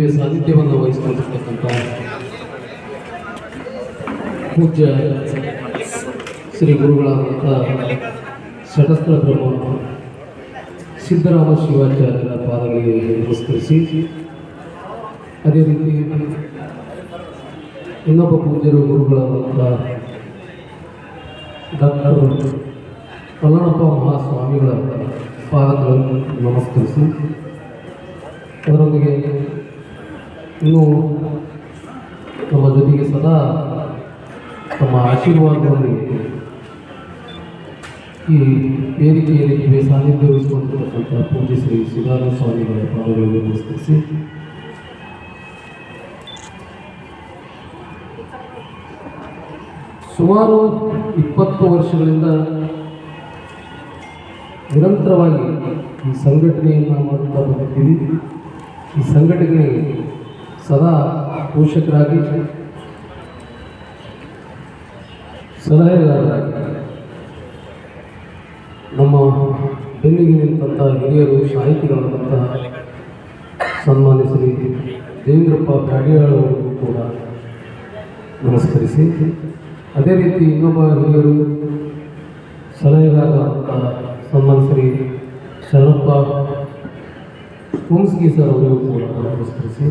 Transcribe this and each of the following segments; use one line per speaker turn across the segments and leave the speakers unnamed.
ದಿವ್ಯ ಸಾನ್ನಿಧ್ಯವನ್ನು ವಹಿಸಿಕೊಂಡಿರ್ತಕ್ಕಂಥ ಪೂಜ್ಯ ಶ್ರೀ ಗುರುಗಳಾದಂಥ ಶಟಸ್ಥಳ ಬ್ರಹ್ಮ ಸಿದ್ದರಾಮ ಶಿವಾಚಾರ್ಯರ ಪಾದಗಳಿಗೆ ನಮಸ್ಕರಿಸಿ, ಅದೇ ರೀತಿ ಇನ್ನೊಬ್ಬ ಪೂಜ್ಯರು ಗುರುಗಳಾದಂಥ ಡಾಕ್ಟರ್ ಪಲ್ಲಣಪ್ಪ ಮಹಾಸ್ವಾಮಿಗಳ ಪಾದಗಳನ್ನು ನಮಸ್ಕರಿಸಿ, ಅವರೊಂದಿಗೆ ಇನ್ನೂ ನಮ್ಮ ಜೊತೆಗೆ ಸದಾ ತಮ್ಮ ಆಶೀರ್ವಾದದಲ್ಲಿ ಈ ವೇದಿಕೆಯಲ್ಲಿ ದಿವ್ಯ ಸಾನ್ನಿಧ್ಯ ವಹಿಸಿಕೊಂಡಿರತಕ್ಕಂಥ ಪೂಜ್ಯ ಶ್ರೀ ಸಿದ್ದಾನಂದ ಸ್ವಾಮಿಗಳ ಪಾದಗಳಿಗೆ ನಮಸ್ಕರಿಸಿ, ಸುಮಾರು 20 ವರ್ಷಗಳಿಂದ ನಿರಂತರವಾಗಿ ಈ ಸಂಘಟನೆಯನ್ನು ಮಾಡುತ್ತಾ ಬಂದಿದ್ದೀವಿ. ಈ ಸಂಘಟನೆಗೆ ಸದಾ ಪೋಷಕರಾಗಿ, ಸಲಹೆಗಾರರಾಗಿ ನಮ್ಮ ಬೆನ್ನಿಗೆ ನಿಂತಹ ಹಿರಿಯರು, ಸಾಹಿತಿಗಳಾದಂತಹ ಸನ್ಮಾನ್ಯ ಶ್ರೀ ದೇವೇಂದ್ರಪ್ಪ ಬ್ಯಾಡಿಯಾಳವರಿಗೂ ಕೂಡ ನಮಸ್ಕರಿಸಿ, ಅದೇ ರೀತಿ ಇನ್ನೊಬ್ಬ ಹಿರಿಯರು ಸಲಹೆಗಾರರಾದಂತಹ ಸನ್ಮಾನ್ಯ ಶ್ರೀ ಶರಣಪ್ಪ ಹುಮ್ಸ್ಗಿ ಸರ್ ಅವರಿಗೂ ಕೂಡ ನಮಸ್ಕರಿಸಿ,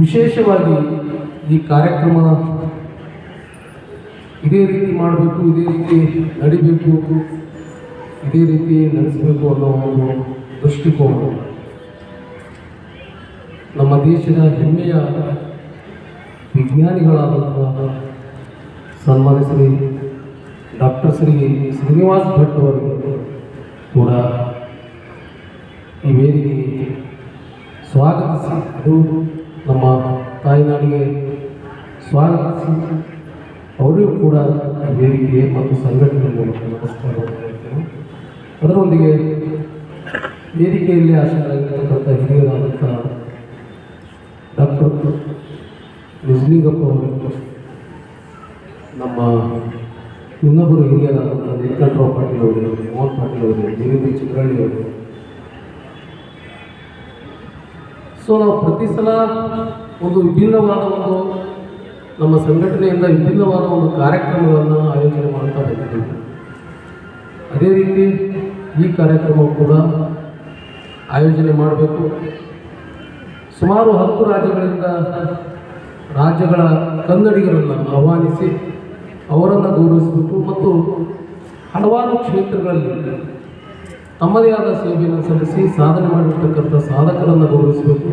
ವಿಶೇಷವಾಗಿ ಈ ಕಾರ್ಯಕ್ರಮ ಇದೇ ರೀತಿ ಮಾಡಬೇಕು, ಇದೇ ರೀತಿ ನಡಿಬೇಕು, ಇದೇ ರೀತಿ ನಡೆಸಬೇಕು ಅನ್ನೋ ಒಂದು ದೃಷ್ಟಿಕೋನ ನಮ್ಮ ದೇಶದ ಹೆಮ್ಮೆಯ ವಿಜ್ಞಾನಿಗಳಾದಂತಹ ಸನ್ಮಾನ್ಯ ಶ್ರೀ ಡಾಕ್ಟರ್ ಶ್ರೀ ಶ್ರೀನಿವಾಸ್ ಭಟ್ ಅವರಿಗೆ ಕೂಡ ಈ ವೇದಿಕೆಗೆ ಸ್ವಾಗತಿಸಿ, ಅದು ನಮ್ಮ ತಾಯ್ನಾಡಿಗೆ ಸ್ವಾಗತಿಸಿ ಅವರಿಗೂ ಕೂಡ ವೇದಿಕೆ ಮತ್ತು ಸಂಘಟನೆ ಮೂಲಕ ನಮಸ್ಕಾರ ಮಾಡ್ತೇನೆ. ಅದರೊಂದಿಗೆ ವೇದಿಕೆಯಲ್ಲಿ ಆಶೀರ್ವಾಗಿರ್ತಕ್ಕಂಥ ಹಿರಿಯರಾದಂಥ ಡಾಕ್ಟರ್ ನಿಜಲಿಂಗಪ್ಪ ಅವರು, ನಮ್ಮ ಇನ್ನೊಬ್ಬರು ಹಿರಿಯರಾದಂಥ ನೀಲಕಂಠರಾವ್ ಪಾಟೀಲ್ ಅವರು, ಮೋಹನ್ ಪಾಟೀಲ್ ಅವರು, ದೇವೇಂದ್ರ ಚಿತ್ರಹಳ್ಳಿ ಅವರು. ಸೊ ನಾವು ಪ್ರತಿ ಸಲ ಒಂದು ವಿಭಿನ್ನವಾದ ಒಂದು ನಮ್ಮ ಸಂಘಟನೆಯಿಂದ ವಿಭಿನ್ನವಾದ ಒಂದು ಕಾರ್ಯಕ್ರಮಗಳನ್ನು ಆಯೋಜನೆ ಮಾಡ್ತಾ ಬಂದಿದ್ದೀವಿ. ಅದೇ ರೀತಿ ಈ ಕಾರ್ಯಕ್ರಮ ಕೂಡ ಆಯೋಜನೆ ಮಾಡಬೇಕು. ಸುಮಾರು 10 ರಾಜ್ಯಗಳ ಕನ್ನಡಿಗರನ್ನು ಆಹ್ವಾನಿಸಿ ಅವರನ್ನು ಗೌರವಿಸಬೇಕು ಮತ್ತು ಹಲವಾರು ಕ್ಷೇತ್ರಗಳಲ್ಲಿ ತಮ್ಮದೇ ಆದ ಸೇವೆಯನ್ನು ಸಲ್ಲಿಸಿ ಸಾಧನೆ ಮಾಡಿರ್ತಕ್ಕಂಥ ಸಾಧಕರನ್ನು ಗೌರವಿಸಬೇಕು.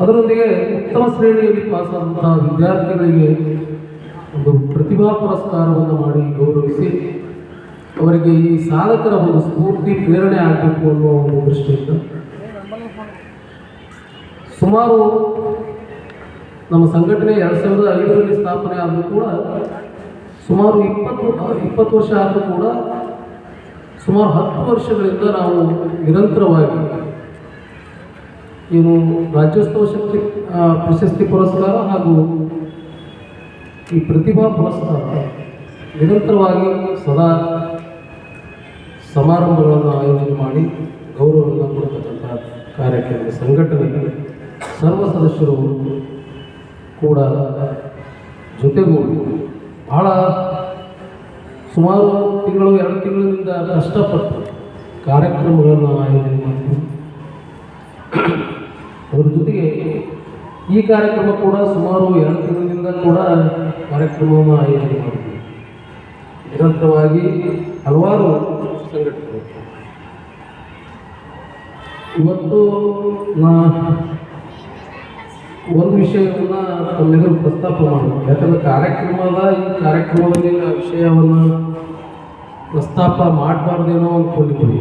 ಅದರೊಂದಿಗೆ ಉತ್ತಮ ಶ್ರೇಣಿಯಲ್ಲಿ ಪಾಸಾದಂತಹ ವಿದ್ಯಾರ್ಥಿಗಳಿಗೆ ಒಂದು ಪ್ರತಿಭಾ ಪುರಸ್ಕಾರವನ್ನು ಮಾಡಿ ಗೌರವಿಸಿ ಅವರಿಗೆ ಈ ಸಾಧಕರ ಒಂದು ಸ್ಫೂರ್ತಿ ಪ್ರೇರಣೆ ಆಗಬೇಕು ಅನ್ನುವ ಒಂದು ದೃಷ್ಟಿಯಿಂದ ಸುಮಾರು ನಮ್ಮ ಸಂಘಟನೆ 2005ರಲ್ಲಿ ಸ್ಥಾಪನೆ ಆದರೂ ಕೂಡ ಸುಮಾರು 20 ವರ್ಷ ಆದರೂ ಕೂಡ ಸುಮಾರು 10 ವರ್ಷಗಳಿಂದ ನಾವು ನಿರಂತರವಾಗಿ ಏನು ರಾಜ್ಯೋತ್ಸವ ಶಕ್ತಿ ಪ್ರಶಸ್ತಿ ಪುರಸ್ಕಾರ ಹಾಗೂ ಈ ಪ್ರತಿಭಾ ಪುರಸ್ಕಾರ ನಿರಂತರವಾಗಿ ಸದಾ ಸಮಾರಂಭಗಳನ್ನು ಆಯೋಜನೆ ಮಾಡಿ ಗೌರವವನ್ನು ಕೊಡ್ತಕ್ಕಂಥ ಕಾರ್ಯಕ್ರಮ ಸಂಘಟನೆ ಸರ್ವ ಸದಸ್ಯರು ಕೂಡ ಜೊತೆಗೂಡಿ ಬಹಳ ಸುಮಾರು 2 ತಿಂಗಳಿಂದ ಕಷ್ಟಪಟ್ಟು ಕಾರ್ಯಕ್ರಮಗಳನ್ನು ಆಯೋಜನೆ ಮಾಡ್ತೀವಿ. ಅದರ ಜೊತೆಗೆ ಈ ಕಾರ್ಯಕ್ರಮ ಕೂಡ ಸುಮಾರು 2 ತಿಂಗಳಿಂದ ಕೂಡ ಕಾರ್ಯಕ್ರಮವನ್ನು ಆಯೋಜನೆ ಮಾಡ್ತೀವಿ. ನಿರಂತರವಾಗಿ ಹಲವಾರು ಸಂಘಟನೆಗಳು ಇವತ್ತು ಒಂದು ವಿಷಯವನ್ನು ತಮ್ಮೆಲ್ಲರೂ ಪ್ರಸ್ತಾಪ ಮಾಡಬೇಕು. ಯಾಕಂದರೆ ಈ ಕಾರ್ಯಕ್ರಮದಲ್ಲಿ ವಿಷಯವನ್ನು ಪ್ರಸ್ತಾಪ ಮಾಡಬಾರ್ದೇನೋ ಅಂದ್ಕೊಂಡಿದ್ದೀವಿ.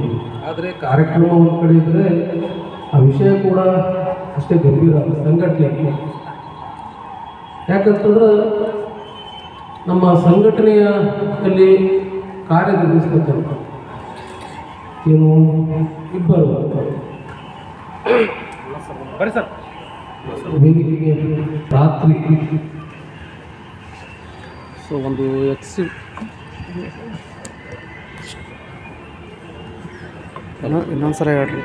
ಆದರೆ ಕಾರ್ಯಕ್ರಮ ಒಂದು ಕಡೆ ಇದ್ದರೆ ಆ ವಿಷಯ ಕೂಡ ಅಷ್ಟೇ ಗಂಭೀರ ಸಂಘಟನೆ. ಯಾಕಂತಂದ್ರೆ ನಮ್ಮ ಸಂಘಟನೆಯಲ್ಲಿ ಕಾರ್ಯನಿರ್ವಹಿಸ್ತಕ್ಕಂಥ ಏನು ಇಬ್ಬರು ಬರೀ ಸರ್ ವೇದಿಕೆಗೆ ರಾತ್ರಿ ಸೊ ಒಂದು ಇನ್ನೊಂದು ಸಲ ಹೇಳ್ರಿ.